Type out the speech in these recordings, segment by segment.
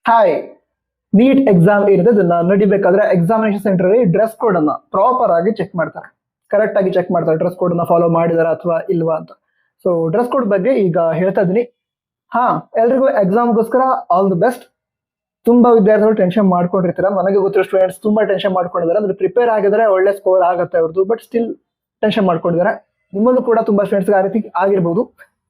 Hi, NEET exam ಏನಿದೆ ಅದನ್ನ ನಡಿಬೇಕಾದ್ರೆ examination centre ಅಲ್ಲಿ ಡ್ರೆಸ್ ಕೋಡ್ ಅನ್ನ ಪ್ರಾಪರ್ ಆಗಿ ಚೆಕ್ ಮಾಡ್ತಾರೆ. ಕರೆಕ್ಟ್ ಆಗಿ ಚೆಕ್ ಮಾಡ್ತಾರೆ ಡ್ರೆಸ್ ಕೋಡ್ ಅನ್ನ ಫಾಲೋ ಮಾಡಿದಾರ ಅಥವಾ ಇಲ್ವಾ ಅಂತ. ಸೊ ಡ್ರೆಸ್ ಕೋಡ್ ಬಗ್ಗೆ ಈಗ ಹೇಳ್ತಾ ಇದೀನಿ. ಹಾ, ಎಲ್ರಿಗೂ ಎಕ್ಸಾಮ್ಗೋಸ್ಕರ ಆಲ್ ದಿ ಬೆಸ್ಟ್. ತುಂಬಾ ವಿದ್ಯಾರ್ಥಿಗಳು ಟೆನ್ಷನ್ ಮಾಡ್ಕೊಂಡಿರ್ತೀರ. ನನಗೆ ಗೊತ್ತಿರೋ ಸ್ಟೂಡೆಂಟ್ಸ್ ತುಂಬಾ ಟೆನ್ಷನ್ ಮಾಡ್ಕೊಂಡಿದ್ದಾರೆ. ಅಂದ್ರೆ ಪ್ರಿಪೇರ್ ಆಗಿದ್ರೆ ಒಳ್ಳೆ ಸ್ಕೋರ್ ಆಗುತ್ತೆ ಅವ್ರದ್ದು, ಬಟ್ ಸ್ಟಿಲ್ ಟೆನ್ಷನ್ ಮಾಡ್ಕೊಂಡಿದ್ದಾರೆ. ನಿಮ್ಮಲ್ಲೂ ಕೂಡ ತುಂಬಾ ಸ್ಟೂಡೆಂಟ್ಸ್ ಆ ರೀತಿ ಆಗಿರ್ಬೋದು.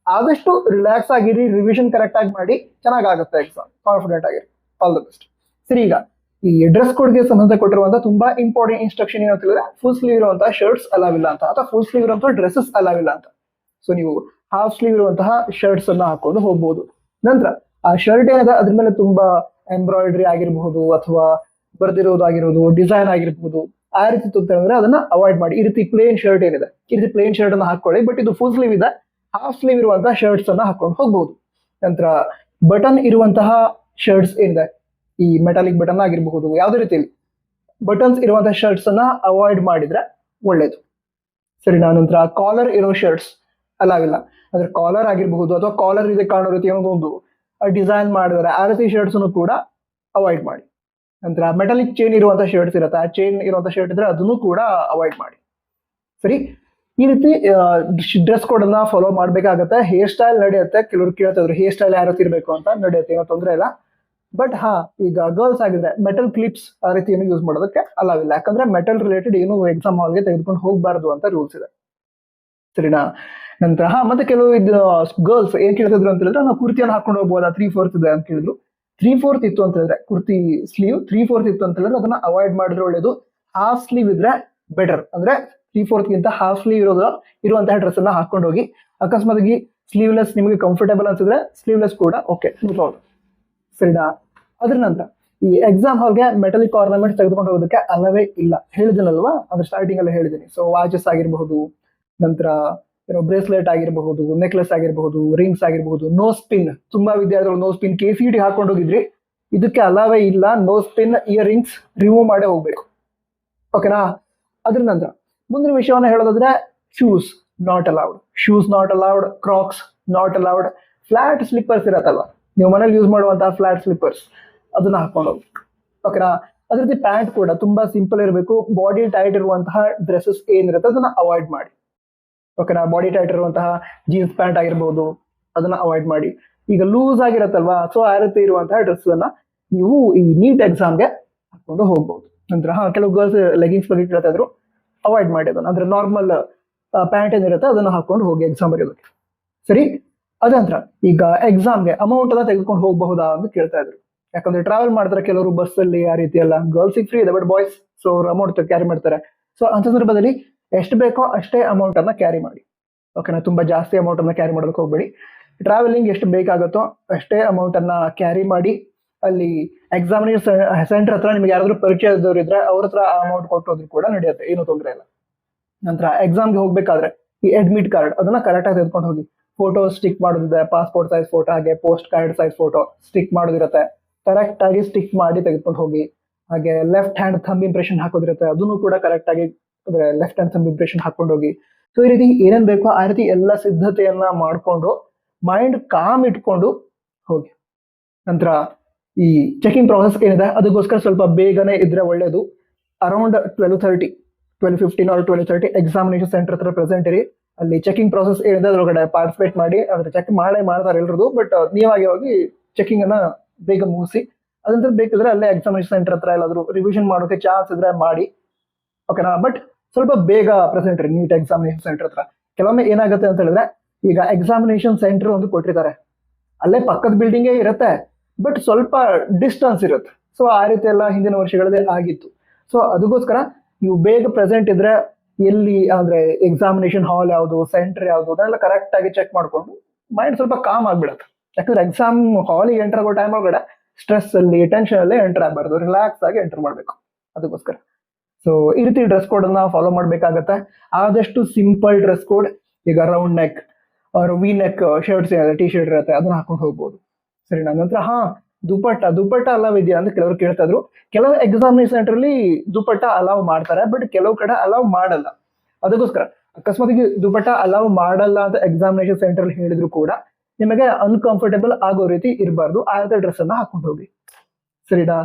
ಆದಷ್ಟು ರಿಲ್ಯಾಕ್ಸ್ ಆಗಿರಿ, ರಿವಿಷನ್ ಕರೆಕ್ಟ್ ಆಗಿ ಮಾಡಿ, ಚೆನ್ನಾಗುತ್ತೆ ಎಕ್ಸಾಮ್. ಕಾನ್ಫಿಡೆಂಟ್ ಆಗಿರಿ. All the best. ಸರಿ, ಈಗ ಈ ಡ್ರೆಸ್ ಕೋಡ್ಗೆ ಸಂಬಂಧಪಟ್ಟಿರುವಂತಹ ತುಂಬಾ ಇಂಪಾರ್ಟೆಂಟ್ ಇನ್ಸ್ಟ್ರಕ್ಷನ್ ಏನು ಹೇಳಿದ್ರೆ, ಫುಲ್ ಸ್ಲೀವ್ ಇರುವಂತಹ ಶರ್ಟ್ಸ್ ಅಲಾವಿಲ್ಲ ಅಂತ, ಅಥವಾ ಫುಲ್ ಸ್ಲೀವ್ ಇರುವಂತಹ ಡ್ರೆಸ್ಸಸ್ ಅಲಾವಿಲ್ಲ ಅಂತ. ಸೊ ನೀವು ಹಾಫ್ ಸ್ಲೀವ್ ಇರುವಂತಹ ಶರ್ಟ್ಸ್ ಅನ್ನ ಹಾಕೊಂಡು ಹೋಗ್ಬೋದು. ನಂತರ ಆ ಶರ್ಟ್ ಏನಿದೆ ಅದ್ರ ಮೇಲೆ ತುಂಬಾ ಎಂಬ್ರಾಯ್ಡ್ರಿ ಆಗಿರಬಹುದು, ಅಥವಾ ಬರ್ದಿರೋದಾಗಿರೋದು, ಡಿಸೈನ್ ಆಗಿರಬಹುದು, ಆ ರೀತಿ ಅಂದ್ರೆ ಅದನ್ನ ಅವಾಯ್ಡ್ ಮಾಡಿ. ಈ ರೀತಿ ಪ್ಲೇನ್ ಶರ್ಟ್ ಏನಿದೆ, ಈ ರೀತಿ ಪ್ಲೇನ್ ಶರ್ಟ್ ಅನ್ನ ಹಾಕೊಳ್ಳಿ. ಬಟ್ ಇದು ಫುಲ್ ಸ್ಲೀವ್ ಇದೆ, ಹಾಫ್ ಸ್ಲೀವ್ ಇರುವಂತಹ ಶರ್ಟ್ಸ್ ಅನ್ನ ಹಾಕೊಂಡು ಹೋಗ್ಬಹುದು. ನಂತರ ಬಟನ್ ಇರುವಂತಹ ಶರ್ಟ್ಸ್ ಏನಿದೆ, ಈ ಮೆಟಾಲಿಕ್ ಬಟನ್ ಆಗಿರಬಹುದು, ಯಾವುದೇ ರೀತಿಯಲ್ಲಿ ಬಟನ್ಸ್ ಇರುವಂತಹ ಶರ್ಟ್ಸ್ ಅನ್ನ ಅವಾಯ್ಡ್ ಮಾಡಿದ್ರೆ ಒಳ್ಳೇದು. ಸರಿನಾ? ನಂತರ ಕಾಲರ್ ಇರೋ ಶರ್ಟ್ಸ್ ಅಲಾವಿಲ್ಲ. ಅಂದ್ರೆ ಕಾಲರ್ ಆಗಿರಬಹುದು, ಅಥವಾ ಕಾಲರ್ ಇದೆ ಕಾಣೋ ರೀತಿ ಒಂದು ಡಿಸೈನ್ ಮಾಡಿದರೆ ಆ ರೀತಿ ಶರ್ಟ್ಸ್ ಕೂಡ ಅವಾಯ್ಡ್ ಮಾಡಿ. ನಂತರ ಮೆಟಾಲಿಕ್ ಚೈನ್ ಇರುವಂತಹ ಶರ್ಟ್ಸ್ ಇರುತ್ತೆ, ಆ ಚೈನ್ ಇರುವಂತಹ ಶರ್ಟ್ ಇದ್ರೆ ಅದನ್ನು ಕೂಡ ಅವಾಯ್ಡ್ ಮಾಡಿ. ಸರಿ, ಈ ರೀತಿ ಡ್ರೆಸ್ ಕೋಡ್ ಅನ್ನ ಫಾಲೋ ಮಾಡ್ಬೇಕಾಗತ್ತೆ. ಹೇರ್ ಸ್ಟೈಲ್ ನಡೆಯುತ್ತೆ. ಕೆಲವರು ಕೇಳ್ತಾ ಇದ್ರು ಹೇರ್ ಸ್ಟೈಲ್ ಯಾರು ಇರಬೇಕು ಅಂತ. ನಡೆಯುತ್ತೆ, ಏನೋ ತೊಂದರೆ ಇಲ್ಲ. ಬಟ್ ಈಗ ಗರ್ಲ್ಸ್ ಆಗಿದ್ರೆ ಮೆಟಲ್ ಕ್ಲಿಪ್ಸ್ ಆ ರೀತಿ ಏನು ಯೂಸ್ ಮಾಡೋದಕ್ಕೆ ಅಲಾವಿಲ್ಲ. ಯಾಕಂದ್ರೆ ಮೆಟಲ್ ರಿಲೇಟೆಡ್ ಏನು ಎಕ್ಸಾಮ್ ಹಾಲ್ಗೆ ತೆಗೆದುಕೊಂಡು ಹೋಗಬಾರ್ದು ಅಂತ ರೂಲ್ಸ್ ಇದೆ. ಸರಿನಾ? ನಂತರ ಮತ್ತೆ ಕೆಲವು ಗರ್ಲ್ಸ್ ಏನ್ ಕೇಳ್ತಿದ್ರು ಅಂತ ಹೇಳಿದ್ರೆ, ನಾವು ಕುರ್ತಿಯನ್ನು ಹಾಕೊಂಡು ಹೋಗ್ಬೋದಾ, 3/4 ಇದೆ ಅಂತ ಕೇಳಿದ್ರು. 3/4 ಇತ್ತು ಅಂತ ಹೇಳಿದ್ರೆ, ಕುರ್ತಿ ಸ್ಲೀವ್ 3/4 ಇತ್ತು ಅಂತ ಹೇಳಿದ್ರೆ ಅದನ್ನ ಅವಾಯ್ಡ್ ಮಾಡಿದ್ರೆ ಒಳ್ಳೇದು. ಹಾಫ್ ಸ್ಲೀವ್ ಇದ್ರೆ ಬೆಟರ್. ಅಂದ್ರೆ 3/4 ಗಿಂತ ಹಾಫ್ ಸ್ಲೀವ್ ಇರುವಂತಹ ಡ್ರೆಸ್ ಅನ್ನ ಹಾಕೊಂಡು ಹೋಗಿ. ಅಕಸ್ಮಾತ್ ಸ್ಲೀವ್ಲೆಸ್ ನಿಮಗೆ ಕಂಫರ್ಟೇಬಲ್ ಅನ್ಸಿದ್ರೆ ಸ್ಲೀವ್ಲೆಸ್ ಕೂಡ ಓಕೆ, ನೋ ಪ್ರಾಬ್ಲಮ್. ಸರಿನಾ? ಅದ್ರ ನಂತರ ಈ ಎಕ್ಸಾಮ್ ಹಾಲ್ಗೆ ಮೆಟಲಿಕ್ ಆರ್ನಮೆಂಟ್ ತೆಗೆದುಕೊಂಡು ಹೋಗೋದಕ್ಕೆ ಅಲ್ಲವೇ ಇಲ್ಲ. ಹೇಳಿದಿನಲ್ವಾ, ಅಂದ್ರೆ ಸ್ಟಾರ್ಟಿಂಗ್ ಎಲ್ಲ ಹೇಳಿದ್ದೀನಿ. ಸೊ ವಾಚಸ್ ಆಗಿರಬಹುದು, ನಂತರ ಬ್ರೇಸ್ಲೆಟ್ ಆಗಿರಬಹುದು, ನೆಕ್ಲೆಸ್ ಆಗಿರಬಹುದು, ರಿಂಗ್ಸ್ ಆಗಿರಬಹುದು. ನೋ ಸ್ಪಿನ್, ತುಂಬಾ ವಿದ್ಯಾರ್ಥಿಗಳು ನೋ ಸ್ಪಿನ್ KCT ಹಾಕೊಂಡು ಹೋಗಿದ್ರಿ, ಇದಕ್ಕೆ ಅಲಾವೇ ಇಲ್ಲ. No spin ear rings remove ಮಾಡೇ ಹೋಗ್ಬೇಕು. ಓಕೆನಾ? ಅದ್ರ ನಂತರ ಮುಂದಿನ ವಿಷಯವನ್ನ ಹೇಳೋದಾದ್ರೆ, shoes not allowed. Shoes not allowed, crocs not allowed. Flat slippers ಇರತ್ತಲ್ವ, ನೀವು ಮನೇಲಿ ಯೂಸ್ ಮಾಡುವಂತಹ ಫ್ಲಾಟ್ ಸ್ಲಿಪ್ಪರ್ಸ್, ಅದನ್ನ ಹಾಕೊಂಡು ಹೋಗಿ. ಓಕೆನಾ? ಅದ್ರ ಜೊತೆ ಪ್ಯಾಂಟ್ ಕೂಡ ತುಂಬಾ ಸಿಂಪಲ್ ಇರಬೇಕು. ಬಾಡಿ ಟೈಟ್ ಇರುವಂತಹ ಡ್ರೆಸ್ಸಸ್ ಏನಿರುತ್ತೆ ಅದನ್ನ ಅವಾಯ್ಡ್ ಮಾಡಿ. ಓಕೆನಾ? ಬಾಡಿ ಟೈಟ್ ಇರುವಂತಹ ಜೀನ್ಸ್ ಪ್ಯಾಂಟ್ ಆಗಿರ್ಬೋದು, ಅದನ್ನ ಅವಾಯ್ಡ್ ಮಾಡಿ. ಈಗ ಲೂಸ್ ಆಗಿರತ್ತಲ್ವಾ, ಸೊ ಆ ರೀತಿ ಇರುವಂತಹ ಡ್ರೆಸ್ ಅನ್ನ ನೀವು ಈ ನೀಟ್ ಎಕ್ಸಾಮ್ಗೆ ಹಾಕೊಂಡು ಹೋಗ್ಬಹುದು. ನಂತರ ಕೆಲವು ಗರ್ಲ್ಸ್ ಲೆಗಿನ್ಸ್ ಬಗ್ಗೆ ಕೇಳ್ತಾ ಇದ್ರು, ಅವಾಯ್ಡ್ ಮಾಡಿ ಅದನ್ನ. ಅಂದ್ರೆ ನಾರ್ಮಲ್ ಪ್ಯಾಂಟ್ ಏನಿರುತ್ತೆ ಅದನ್ನ ಹಾಕೊಂಡು ಹೋಗಿ ಎಕ್ಸಾಮ್ ಬರೆಯೋದಕ್ಕೆ. ಸರಿ, ಅದಂತರ ಈಗ ಎಕ್ಸಾಮ್ಗೆ ಅಮೌಂಟ್ ಅನ್ನ ತೆಗೆದುಕೊಂಡು ಹೋಗಬಹುದಾ ಅಂತ ಕೇಳ್ತಾ ಇದ್ರು. ಯಾಕಂದ್ರೆ ಟ್ರಾವೆಲ್ ಮಾಡ್ತಾರೆ ಕೆಲವರು ಬಸ್ ಅಲ್ಲಿ, ಆ ರೀತಿ ಎಲ್ಲ. ಗರ್ಲ್ಸ್ ಫ್ರೀ ಇದೆ, but boys so amount carry ಮಾಡ್ತಾರೆ. ಸೊ ಅಂತ ಸಂದರ್ಭದಲ್ಲಿ ಎಷ್ಟು ಬೇಕೋ ಅಷ್ಟೇ ಅಮೌಂಟ್ ಅನ್ನ ಕ್ಯಾರಿ ಮಾಡಿ. ಓಕೆನಾ? ತುಂಬಾ ಜಾಸ್ತಿ ಅಮೌಂಟ್ ಅನ್ನ ಕ್ಯಾರಿ ಮಾಡೋದಕ್ಕೆ ಹೋಗ್ಬೇಡಿ. ಟ್ರಾವೆಲಿಂಗ್ ಎಷ್ಟು ಬೇಕಾಗುತ್ತೋ ಅಷ್ಟೇ ಅಮೌಂಟ್ ಅನ್ನ ಕ್ಯಾರಿ ಮಾಡಿ. ಅಲ್ಲಿ ಎಕ್ಸಾಮಿನೇಷನ್ ಸೆಂಟರ್ ಹತ್ರ ನಿಮ್ಗೆ ಯಾರಾದ್ರೂ ಪರಿಚಯದವ್ರು ಇದ್ರೆ ಅವ್ರ ಹತ್ರ ಅಮೌಂಟ್ ಕೊಟ್ಟೋದ್ರು ಕೂಡ ನಡೆಯುತ್ತೆ, ಏನು ತೊಂದರೆ ಇಲ್ಲ. ನಂತರ ಎಕ್ಸಾಮ್ಗೆ ಹೋಗ್ಬೇಕಾದ್ರೆ ಈ ಅಡ್ಮಿಟ್ ಕಾರ್ಡ್ ಅದನ್ನ ಕರೆಕ್ಟ್ ಆಗಿ ತೆಗೆದುಕೊಂಡು ಹೋಗಿ. ಫೋಟೋ ಸ್ಟಿಕ್ ಮಾಡೋದಿದೆ, ಪಾಸ್ಪೋರ್ಟ್ ಸೈಜ್ ಫೋಟೋ, ಹಾಗೆ post card size photo stick ಮಾಡೋದಿರುತ್ತೆ, ಕರೆಕ್ಟ್ ಆಗಿ ಸ್ಟಿಕ್ ಮಾಡಿ ತೆಗೆದುಕೊಂಡು ಹೋಗಿ. ಹಾಗೆ ಲೆಫ್ಟ್ ಹ್ಯಾಂಡ್ ಥಂಬ್ ಇಂಪ್ರೆಷನ್ ಹಾಕೋದಿರುತ್ತೆ, ಅದನ್ನು ಕೂಡ ಕರೆಕ್ಟ್ ಆಗಿ ಲೆಫ್ಟ್ ಹ್ಯಾಂಡ್ ಥಂಬ್ ಇಂಪ್ರೆಷನ್ ಹಾಕೊಂಡು ಹೋಗಿ. ಸೊ ಈ ರೀತಿ ಏನೇನ್ ಬೇಕೋ ಆ ರೀತಿ ಎಲ್ಲ ಸಿದ್ಧತೆಯನ್ನ ಮಾಡ್ಕೊಂಡು, ಮೈಂಡ್ ಕಾಮ್ ಇಟ್ಕೊಂಡು ಹೋಗಿ. ನಂತರ ಈ ಚೆಕಿಂಗ್ ಪ್ರಾಸೆಸ್ ಏನಿದೆ ಅದಕ್ಕೋಸ್ಕರ ಸ್ವಲ್ಪ ಬೇಗನೆ ಇದ್ರೆ ಒಳ್ಳೇದು. ಅರೌಂಡ್ 12:30, 12:15 or 12:30 ಎಕ್ಸಾಮಿನೇಷನ್ ಸೆಂಟರ್ ಹತ್ರ ಪ್ರೆಸೆಂಟ್ ಇರಿ. ಅಲ್ಲಿ ಚೆಕಿಂಗ್ ಪ್ರಾಸೆಸ್ ಏನಿದೆ ಅದ್ರೊಳಗಡೆ ಪಾರ್ಟಿಸಿಪೇಟ್ ಮಾಡಿ. ಅಂದ್ರೆ ಚೆಕ್ ಮಾಡ್ತಾರೆ ಎಲ್ರದ್ದು, ಬಟ್ ನೀವಾಗಿ ಹೋಗಿ ಚೆಕಿಂಗ್ ಅನ್ನ ಬೇಗ ಮುಗಿಸಿ. ಅದಂತರ ಬೇಕಿದ್ರೆ ಅಲ್ಲೇ ಎಕ್ಸಾಮಿನೇಷನ್ ಸೆಂಟರ್ ಹತ್ರ ಎಲ್ಲಾದ್ರೂ ರಿವಿಷನ್ ಮಾಡೋಕೆ ಚಾನ್ಸ್ ಇದ್ರೆ ಮಾಡಿ. ಓಕೆನಾ? ಬಟ್ ಸ್ವಲ್ಪ ಬೇಗ ಪ್ರೆಸೆಂಟ್ ಇರಿ ನೀಟ್ ಎಕ್ಸಾಮಿನೇಷನ್ ಸೆಂಟರ್ ಹತ್ರ. ಕೆಲವೊಮ್ಮೆ ಏನಾಗುತ್ತೆ ಅಂತ ಹೇಳಿದ್ರೆ, ಈಗ ಎಕ್ಸಾಮಿನೇಷನ್ ಸೆಂಟರ್ ಒಂದು ಕೊಟ್ಟಿರ್ತಾರೆ, ಅಲ್ಲೇ ಪಕ್ಕದ ಬಿಲ್ಡಿಂಗೇ ಇರುತ್ತೆ, ಬಟ್ ಸ್ವಲ್ಪ ಡಿಸ್ಟೆನ್ಸ್ ಇರುತ್ತೆ. ಸೊ ಆ ರೀತಿ ಎಲ್ಲ ಹಿಂದಿನ ವರ್ಷಗಳಲ್ಲಿ ಆಗಿತ್ತು. ಸೊ ಅದಕ್ಕೋಸ್ಕರ ನೀವು ಬೇಗ ಪ್ರೆಸೆಂಟ್ ಇದ್ರೆ, ಎಲ್ಲಿ ಅಂದ್ರೆ ಎಕ್ಸಾಮಿನೇಷನ್ ಹಾಲ್ ಯಾವುದು, ಸೆಂಟರ್ ಯಾವುದು, ಅದನ್ನೆಲ್ಲ ಕರೆಕ್ಟ್ ಆಗಿ ಚೆಕ್ ಮಾಡ್ಕೊಂಡು ಮೈಂಡ್ ಸ್ವಲ್ಪ ಕಾಮ್ ಆಗ್ಬಿಡುತ್ತೆ. ಯಾಕಂದ್ರೆ ಎಕ್ಸಾಮ್ ಹಾಲಿಗೆ ಎಂಟರ್ ಆಗೋ ಟೈಮ್ ಒಳಗಡೆ ಸ್ಟ್ರೆಸ್ ಅಲ್ಲಿ, ಟೆನ್ಷನ್ ಅಲ್ಲೇ ಎಂಟರ್ ಆಗಬಾರ್ದು, ರಿಲ್ಯಾಕ್ಸ್ ಆಗಿ ಎಂಟರ್ ಮಾಡಬೇಕು. ಅದಕ್ಕೋಸ್ಕರ ಸೊ ಈ ರೀತಿ ಡ್ರೆಸ್ ಕೋಡ್ ಅನ್ನ ಫಾಲೋ ಮಾಡ್ಬೇಕಾಗತ್ತೆ. ಆದಷ್ಟು ಸಿಂಪಲ್ ಡ್ರೆಸ್ ಕೋಡ್. ಈಗ round neck or V neck shirts T shirt ಇರುತ್ತೆ, ಅದನ್ನ ಹಾಕೊಂಡು ಹೋಗ್ಬೋದು. ಸರಿನಾ? ನಂತರ ದುಪ್ಪಟ್ಟ ಅಲಾವ್ ಇದೆಯಾ ಅಂತ ಕೆಲವರು ಕೇಳ್ತಾ ಇದ್ರು. ಕೆಲವು ಎಕ್ಸಾಮಿನೇಷನ್ ಸೆಂಟರ್ ಅಲ್ಲಿ ದುಪ್ಪಟ್ಟ ಅಲಾವ್ ಮಾಡ್ತಾರೆ, ಬಟ್ ಕೆಲವು ಕಡೆ ಅಲಾವ್ ಮಾಡಲ್ಲ. ಅದಕ್ಕೋಸ್ಕರ ಅಕಸ್ಮಾತ್ ದುಪ್ಪಟ್ಟ ಅಲಾವ್ ಮಾಡಲ್ಲ ಅಂತ ಎಕ್ಸಾಮಿನೇಷನ್ ಸೆಂಟರ್ ಅಲ್ಲಿ ಹೇಳಿದ್ರು ಕೂಡ ನಿಮಗೆ ಅನ್ಕಂಫರ್ಟೇಬಲ್ ಆಗೋ ರೀತಿ ಇರಬಾರ್ದು. ಆ ಡ್ರೆಸ್ ಅನ್ನ ಹಾಕೊಂಡು ಹೋಗಿ. ಸರಿನಾ?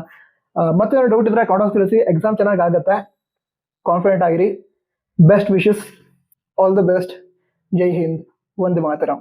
ಮತ್ತೆ ಡೌಟ್ ಇದ್ರೆ ಕಾಂಟ್ಯಾಕ್ಟ್ ತಿಳಿಸಿ. ಎಕ್ಸಾಮ್ ಚೆನ್ನಾಗಿ ಆಗುತ್ತೆ, ಕಾನ್ಫಿಡೆಂಟ್ ಆಗಿರಿ. Best wishes, all the best. ಜೈ ಹಿಂದ್, ವಂದೇ ಮಾತರಂ.